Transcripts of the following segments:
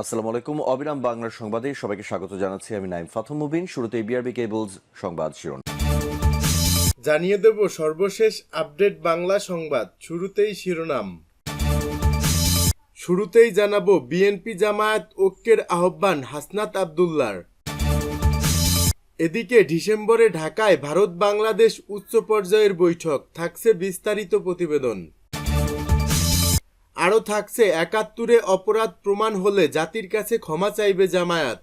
আসসালামু আলাইকুম। অবিরাম বাংলার সংবাদে সবাইকে স্বাগত জানাচ্ছি। আমি নাইম ফাথম মুবিন। শুরুতেই বিআরবি কেবলস সংবাদ শিরোনাম। জানিয়ে দেব সর্বশেষ আপডেট বাংলা সংবাদ। শুরুতেই জানাবো বিএনপি জামায়াত ঐক্যের আহ্বান হাসনাত আব্দুল্লাহর। এদিকে ডিসেম্বরে ঢাকায় ভারত বাংলাদেশ উচ্চ পর্যায়ের বৈঠক, থাকছে বিস্তারিত প্রতিবেদন। আরও থাকছে ৭১-এ অপরাধ প্রমাণ হলে জাতির কাছে ক্ষমা চাইবে জামায়াত।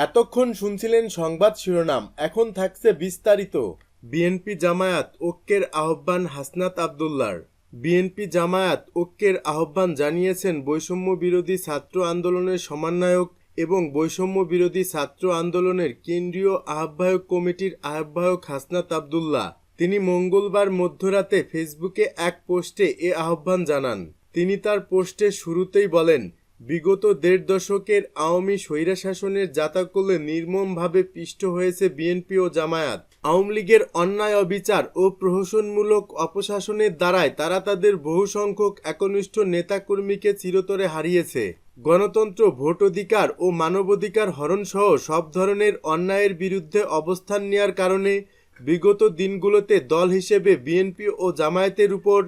এতক্ষণ শুনছিলেন সংবাদ শিরোনাম, এখন থাকছে বিস্তারিত। বিএনপি জামায়াত ঐক্যের আহ্বান হাসনাত আব্দুল্লাহর। বিএনপি জামায়াত ঐক্যের আহ্বান জানিয়েছেন বৈষম্য বিরোধী ছাত্র আন্দোলনের সমন্বয়ক এবং বৈষম্য বিরোধী ছাত্র আন্দোলনের কেন্দ্রীয় আহ্বায়ক কমিটির আহ্বায়ক হাসনাত আব্দুল্লাহ। তিনি মঙ্গলবার মধ্যরাতে ফেসবুকে এক পোস্টে এ আহ্বান জানান। তিনি তার পোস্টের শুরুতেই বলেন, বিগত দেড় দশকের আওয়ামী স্বৈরশাসনের জাতাকলে নির্মমভাবে পিষ্ট হয়েছে বিএনপি ও জামায়াত। আওয়ামী লীগের অন্যায় অবিচার ও প্রহসনমূলক অপশাসনের দ্বারায় তারা তাদের বহু সংখ্যক একনিষ্ঠ নেতাকর্মীকে চিরতরে হারিয়েছে। গণতন্ত্র, ভোট অধিকার ও মানবাধিকার হরণসহ সব ধরনের অন্যায়ের বিরুদ্ধে অবস্থান নেওয়ার কারণে বিগত দিনগুলোতে দল হিসেবে বিএনপি ও জামায়াতের উপর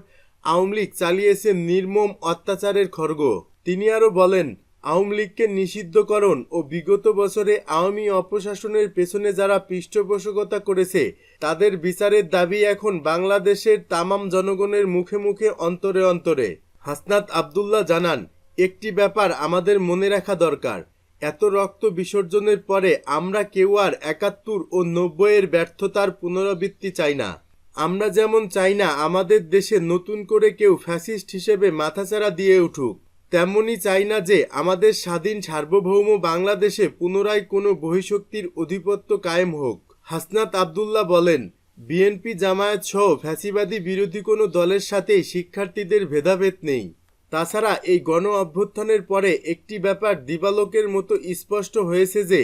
আওয়ামী লীগ চালিয়েছে নির্মম অত্যাচারের খড়গ। তিনি আরও বলেন, আওয়ামী লীগকে নিষিদ্ধকরণ ও বিগত বছরে আওয়ামী অপশাসনের পেছনে যারা পৃষ্ঠপোষকতা করেছে তাদের বিচারের দাবি এখন বাংলাদেশের তামাম জনগণের মুখে মুখে, অন্তরে অন্তরে। হাসনাত আব্দুল্লাহ জানান, একটি ব্যাপার আমাদের মনে রাখা দরকার, এত রক্ত বিসর্জনের পরে আমরা কেউ আর ৭১ ও ৯০-এর ব্যর্থতার পুনরাবৃত্তি চাই না। আমরা যেমন চাই না আমাদের দেশে নতুন করে কেউ ফ্যাসিস্ট হিসেবে মাথাচাড়া দিয়ে উঠুক, তেমনই চাই না যে আমাদের স্বাধীন সার্বভৌম বাংলাদেশে পুনরায় কোনো বহিঃশক্তির আধিপত্য কায়েম হোক। হাসনাত আব্দুল্লাহ বলেন, বিএনপি জামায়াত সহ ফ্যাসিবাদী বিরোধী কোনো দলের সাথেই শিক্ষার্থীদের ভেদাভেদ নেই। তাছাড়া এই গণ অভ্যুত্থানের পরে একটি ব্যাপার দিবালোকের মতো স্পষ্ট হয়েছে যে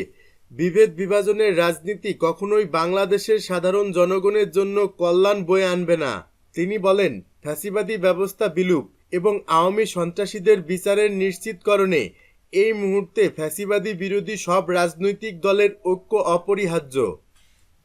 বিভেদ বিভাজনের রাজনীতি কখনোই বাংলাদেশের সাধারণ জনগণের জন্য কল্যাণ বয়ে আনবে না। তিনি বলেন, ফ্যাসিবাদী ব্যবস্থা বিলুপ এবং আওয়ামী সন্ত্রাসীদের বিচারের নিশ্চিতকরণে এই মুহূর্তে ফ্যাসিবাদী বিরোধী সব রাজনৈতিক দলের ঐক্য অপরিহার্য।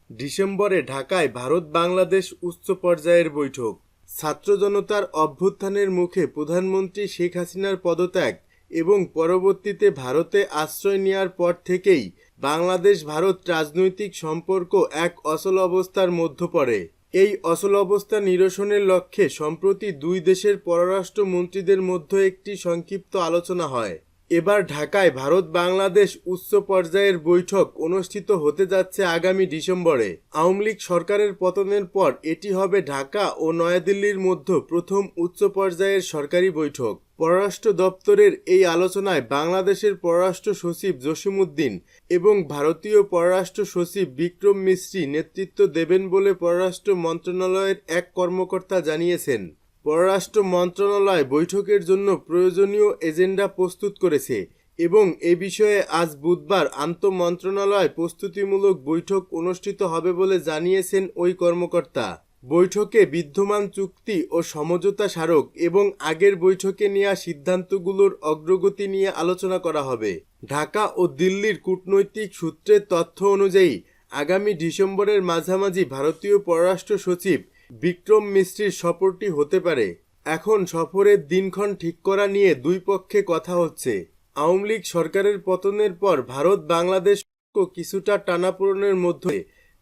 ডিসেম্বরে ঢাকায় ভারত বাংলাদেশ উচ্চ পর্যায়ের বৈঠক। ছাত্র জনতার অভ্যুত্থানের মুখে প্রধানমন্ত্রী শেখ হাসিনার পদত্যাগ এবং পরবর্তীতে ভারতে আশ্রয় নেওয়ার পর থেকেই বাংলাদেশ ভারত রাজনৈতিক সম্পর্ক এক অচল অবস্থার মধ্যে পড়ে। এই অচল অবস্থা নিরসনের লক্ষ্যে সম্প্রতি দুই দেশের পররাষ্ট্র মন্ত্রীদের মধ্যে একটি সংক্ষিপ্ত আলোচনা হয়। এবার ঢাকায় ভারত বাংলাদেশ উচ্চ পর্যায়ের বৈঠক অনুষ্ঠিত হতে যাচ্ছে আগামী ডিসেম্বরে। আওয়ামী লীগ সরকারের পতনের পর এটি হবে ঢাকা ও নয়াদিল্লির মধ্যে প্রথম উচ্চ পর্যায়ের সরকারি বৈঠক। পররাষ্ট্র দপ্তরের এই আলোচনায় বাংলাদেশের পররাষ্ট্র সচিব জসিমউদ্দিন এবং ভারতীয় পররাষ্ট্র সচিব বিক্রম মিশ্রি নেতৃত্ব দেবেন বলে পররাষ্ট্র মন্ত্রণালয়ের এক কর্মকর্তা জানিয়েছেন। পররাষ্ট্র মন্ত্রণালয় বৈঠকের জন্য প্রয়োজনীয় এজেন্ডা প্রস্তুত করেছে এবং এ বিষয়ে আজ বুধবার আন্তঃমন্ত্রণালয় প্রস্তুতিমূলক বৈঠক অনুষ্ঠিত হবে বলে জানিয়েছেন ওই কর্মকর্তা। বৈঠকে বিদ্যমান চুক্তি ও সমঝোতা স্মারক এবং আগের বৈঠকে নেওয়া সিদ্ধান্তগুলোর অগ্রগতি নিয়ে আলোচনা করা হবে। ঢাকা ও দিল্লির কূটনৈতিক সূত্রের তথ্য অনুযায়ী আগামী ডিসেম্বরের মাঝামাঝি ভারতীয় পররাষ্ট্র সচিব বিক্রম মিশ্রির সফরটি হতে পারে। এখন সফরের দিনক্ষণ ঠিক করা নিয়ে দুই পক্ষে কথা হচ্ছে। আওয়ামী লীগ সরকারের পতনের পর ভারত বাংলাদেশ কিছুটা টানাপোড়েনের মধ্যে,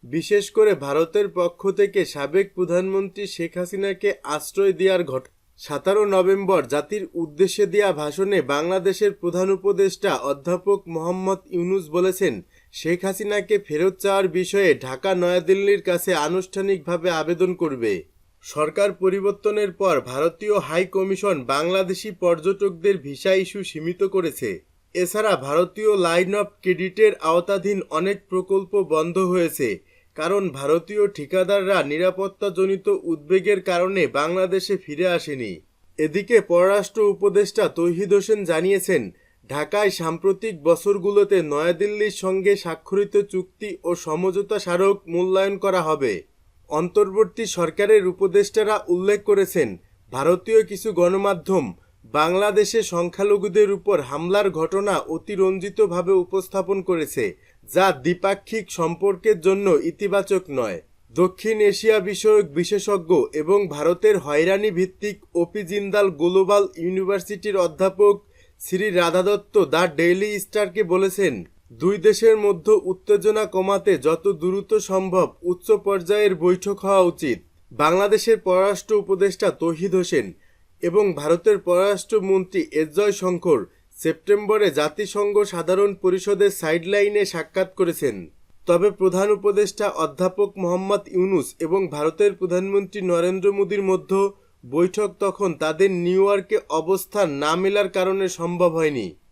বিশেষ করে ভারতের পক্ষ থেকে সাবেক প্রধানমন্ত্রী শেখ হাসিনাকে আশ্রয় দেওয়ার ঘটনা। 17 নভেম্বর জাতির উদ্দেশ্যে দেয়া ভাষণে বাংলাদেশের প্রধান উপদেষ্টা অধ্যাপক মোহাম্মদ ইউনূস বলেছেন, শেখ হাসিনাকে ফেরত চাওয়ার বিষয়ে ঢাকা নয়াদিল্লির কাছে আনুষ্ঠানিকভাবে আবেদন করবে। সরকার পরিবর্তনের পর ভারতীয় হাই কমিশন বাংলাদেশি পর্যটকদের ভিসা ইস্যু সীমিত করেছে। এছাড়া ভারতীয় লাইন অফ ক্রেডিটের আওতাধীন অনেক প্রকল্প বন্ধ হয়েছে, কারণ ভারতীয় ঠিকাদাররা নিরাপত্তাজনিত উদ্বেগের কারণে বাংলাদেশে ফিরে আসেনি। এদিকে পররাষ্ট্র উপদেষ্টা তৌহিদ হোসেন জানিয়েছেন, ঢাকায় সাম্প্রতিক বছরগুলোতে নয়াদিল্লির সঙ্গে স্বাক্ষরিত চুক্তি ও সমঝোতা স্মারক মূল্যায়ন করা হবে। অন্তর্বর্তী সরকারের উপদেষ্টারা উল্লেখ করেছেন, ভারতীয় কিছু গণমাধ্যম বাংলাদেশে সংখ্যালঘুদের উপর হামলার ঘটনা অতিরঞ্জিতভাবে উপস্থাপন করেছে, যা দ্বিপাক্ষিক সম্পর্কের জন্য ইতিবাচক নয়। দক্ষিণ এশিয়া বিষয়ক বিশেষজ্ঞ এবং ভারতের হয়রানি ভিত্তিক ওপি জিন্দাল গ্লোবাল ইউনিভার্সিটির অধ্যাপক শ্রী রাধা দত্ত দ্য ডেইলি স্টারকে বলেছেন, দুই দেশের মধ্যে উত্তেজনা কমাতে যত দ্রুত সম্ভব উচ্চ পর্যায়ের বৈঠক হওয়া উচিত। বাংলাদেশের পররাষ্ট্র উপদেষ্টা তৌহিদ হোসেন এবং ভারতের পররাষ্ট্রমন্ত্রী এস জয়শঙ্কর সেপ্টেম্বরে জাতিসংঘ সাধারণ পরিষদের সাইডলাইনে সাক্ষাৎ করেছেন। তবে প্রধান উপদেষ্টা অধ্যাপক মোহাম্মদ ইউনূস এবং ভারতের প্রধানমন্ত্রী নরেন্দ্র মোদীর মধ্যে বৈঠক তখন তাদের নিউ ইয়র্কে অবস্থান না মেলার কারণে সম্ভব হয়নি।